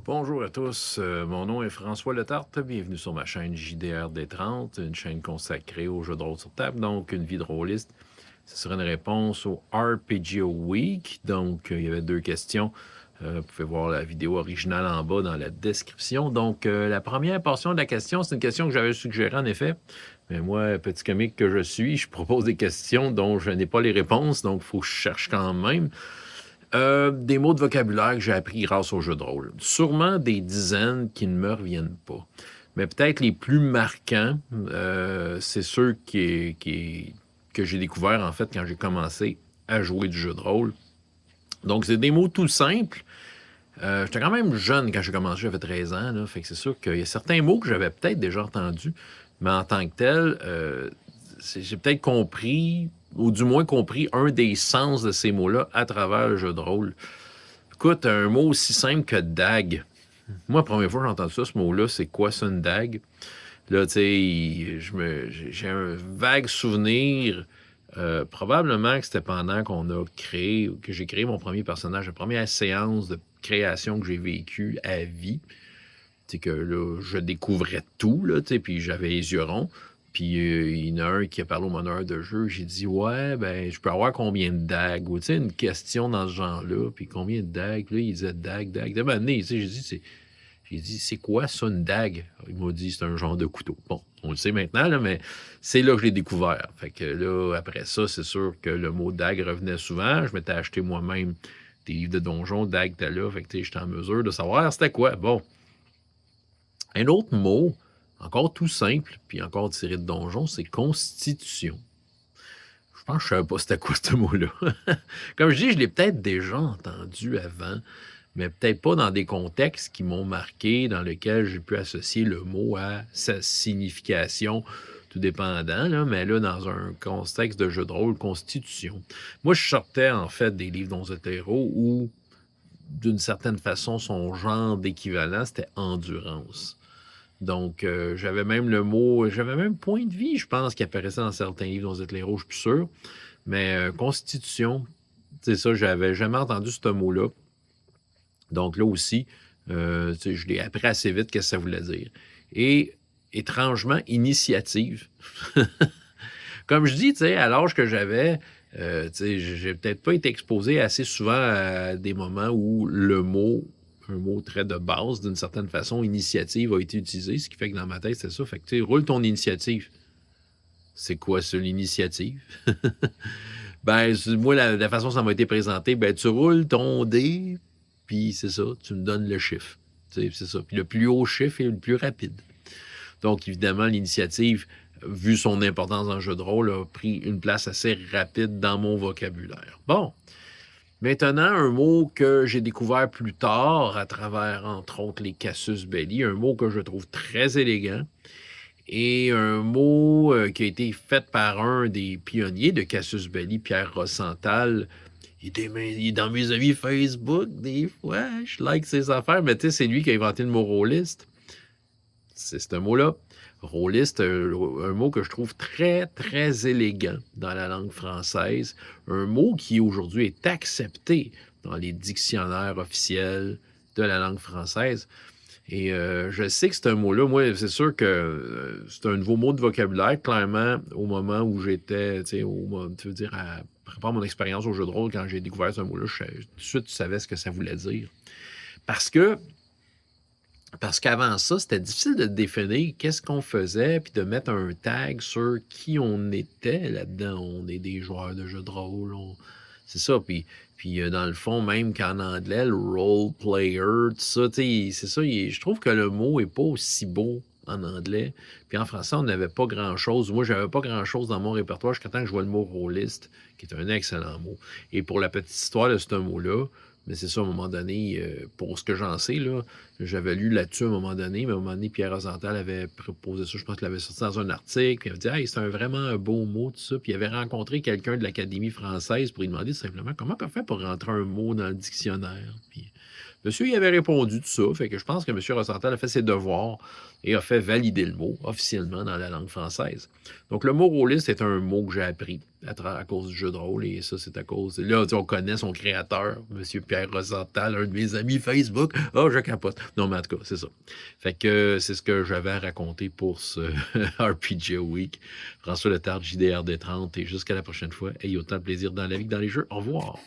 Bonjour à tous, mon nom est François Letarte, bienvenue sur ma chaîne JDR D30, une chaîne consacrée aux jeux de rôle sur table, donc une vie de rôliste. Ce serait une réponse au RPGO Week, donc il y avait deux questions. Vous pouvez voir la vidéo originale en bas dans la description. Donc, la première portion de la question, c'est une question que j'avais suggérée en effet. Mais moi, petit comique que je suis, je propose des questions dont je n'ai pas les réponses, donc il faut que je cherche quand même. Des mots de vocabulaire que j'ai appris grâce au jeu de rôle. Sûrement des dizaines qui ne me reviennent pas. Mais peut-être les plus marquants, c'est ceux que j'ai découverts en fait quand j'ai commencé à jouer du jeu de rôle. Donc, c'est des mots tout simples. J'étais quand même jeune quand j'ai commencé, j'avais 13 ans, là, fait que c'est sûr qu'il y a certains mots que j'avais peut-être déjà entendus, mais en tant que tel, j'ai peut-être compris, ou du moins compris un des sens de ces mots-là à travers le jeu de rôle. Écoute, un mot aussi simple que dague. Moi, la première fois que j'ai entendu ça, ce mot-là, c'est quoi ça, une dague? Là, tu sais, j'ai un vague souvenir. Probablement que c'était pendant que j'ai créé mon premier personnage, la première séance de création que j'ai vécue à vie. C'est que là, je découvrais tout, là, tu sais, puis j'avais les yeux ronds. Puis il y en a un qui a parlé au meneur de jeu. J'ai dit, ouais, ben, je peux avoir combien de dagues? Ou, tu sais, une question dans ce genre-là. Puis combien de dagues? Puis là, il disait dague, dague. De manière, tu sais, j'ai dit, c'est quoi ça, une dague? Il m'a dit, c'est un genre de couteau. Bon, on le sait maintenant, là, mais c'est là que je l'ai découvert. Fait que là, après ça, c'est sûr que le mot dague revenait souvent. Je m'étais acheté moi-même des livres de donjons, dague, t'as là. Fait que, tu sais, j'étais en mesure de savoir c'était quoi. Bon. Un autre mot, encore tout simple, puis encore tiré de donjon, c'est constitution. Je pense que je ne savais pas c'était quoi ce mot-là. Comme je dis, je l'ai peut-être déjà entendu avant, mais peut-être pas dans des contextes qui m'ont marqué, dans lesquels j'ai pu associer le mot à sa signification, tout dépendant, là, mais là, dans un contexte de jeu de rôle, constitution. Moi, je sortais en fait des livres d'Onzotero où, d'une certaine façon, son genre d'équivalent, c'était endurance. Donc, j'avais même point de vie, je pense, qui apparaissait dans certains livres dont les rouges, je suis plus sûr. Mais constitution, c'est ça, j'avais jamais entendu ce mot-là. Donc là aussi, je l'ai appris assez vite qu'est-ce que ça voulait dire. Et étrangement, initiative. Comme je dis, à l'âge que j'avais, j'ai peut-être pas été exposé assez souvent à des moments où un mot très de base, d'une certaine façon, initiative a été utilisé, ce qui fait que dans ma tête, c'est ça. Fait que, tu sais, roule ton initiative. C'est quoi ça, l'initiative? Ben, moi, la façon dont ça m'a été présenté, ben, tu roules ton dé, puis c'est ça, tu me donnes le chiffre. C'est ça. Puis le plus haut chiffre est le plus rapide. Donc, évidemment, l'initiative, vu son importance dans le jeu de rôle, a pris une place assez rapide dans mon vocabulaire. Bon. Maintenant, un mot que j'ai découvert plus tard à travers, entre autres, les Casus Belli, un mot que je trouve très élégant et un mot qui a été fait par un des pionniers de Casus Belli, Pierre Rossenthal. Il est dans mes avis Facebook, des fois, je like ses affaires, mais tu sais, c'est lui qui a inventé le mot rôliste. C'est ce mot-là. Rôliste, un mot que je trouve très, très élégant dans la langue française. Un mot qui aujourd'hui est accepté dans les dictionnaires officiels de la langue française. Et je sais que c'est un mot-là. Moi, c'est sûr que c'est un nouveau mot de vocabulaire. Clairement, au moment où j'étais, tu sais, tu veux dire, par rapport à mon expérience au jeu de rôle, quand j'ai découvert ce mot-là, tout de suite, tu savais ce que ça voulait dire. Parce que parce qu'avant ça, c'était difficile de définir qu'est-ce qu'on faisait, puis de mettre un tag sur qui on était là-dedans. On est des joueurs de jeux de rôle. C'est ça. Puis dans le fond, même qu'en anglais, le role player, tout ça, c'est ça. Je trouve que le mot n'est pas aussi beau en anglais. Puis en français, on n'avait pas grand-chose. Moi, j'avais pas grand-chose dans mon répertoire jusqu'à temps que je vois le mot rôliste, qui est un excellent mot. Et pour la petite histoire de ce mot-là, mais c'est ça, à un moment donné, pour ce que j'en sais, là, j'avais lu là-dessus à un moment donné, mais à un moment donné, Pierre Rosenthal avait proposé ça, je pense qu'il l'avait sorti dans un article, puis il avait dit « Hey, c'est vraiment un beau mot, tout ça », puis il avait rencontré quelqu'un de l'Académie française pour lui demander simplement « Comment on fait pour rentrer un mot dans le dictionnaire? » Puis Monsieur, il avait répondu tout ça, fait que je pense que M. Rosenthal a fait ses devoirs et a fait valider le mot officiellement dans la langue française. Donc, le mot rôliste est un mot que j'ai appris à cause du jeu de rôle, et ça, c'est à cause... Là, on connaît son créateur, M. Pierre Rosenthal, un de mes amis Facebook. Oh, je capote. Non, mais en tout cas, c'est ça. Fait que c'est ce que j'avais à raconter pour ce RPG Week. François Letarte, JDR des 30, et jusqu'à la prochaine fois, ayez autant de plaisir dans la vie que dans les jeux. Au revoir.